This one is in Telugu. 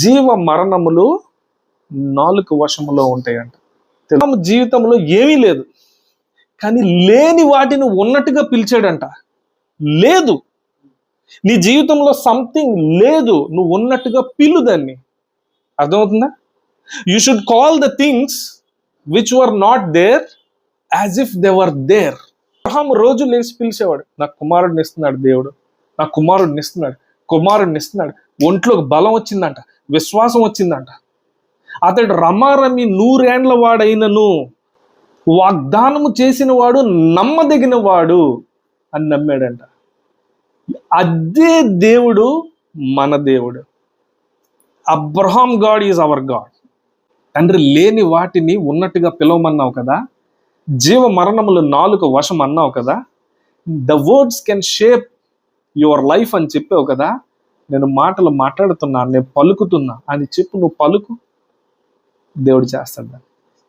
జీవ మరణములు నాలుక వశములో ఉంటాయంట. జీవితంలో ఏమీ లేదు, కానీ లేని వాటిని ఉన్నట్టుగా పిలిచాడంట. లేదు, నీ జీవితంలో సంథింగ్ లేదు, నువ్వు ఉన్నట్టుగా పిలు దాన్ని. అర్థమవుతుందా? You should call the things which were not there as if they were there. Abraham రోజు లేచి పిలిచేవాడు, నాకు కుమారుడిని ఇస్తున్నాడు దేవుడు, నాకు కుమారుడిని ఇస్తున్నాడు, కుమారుడిని ఇస్తున్నాడు. ఒంట్లోకి బలం వచ్చిందంట, విశ్వాసం వచ్చిందంట. అతడు రమారమి 100 ఏండ్ల వాడైనను వాగ్దానము చేసిన వాడు నమ్మదగిన వాడు అని నమ్మాడంట. అదే దేవుడు మన దేవుడు. Abraham God is our God. తండ్రి, లేని వాటిని ఉన్నట్టుగా పిలవమన్నావు కదా, జీవ మరణములు నాలుక వశం అన్నావు కదా, the words can shape your life అని చెప్పావు కదా. నేను మాటలు మాట్లాడుతున్నా, నేను పలుకుతున్నా అని చెప్పు, నువ్వు పలుకు, దేవుడు చేస్తాడు.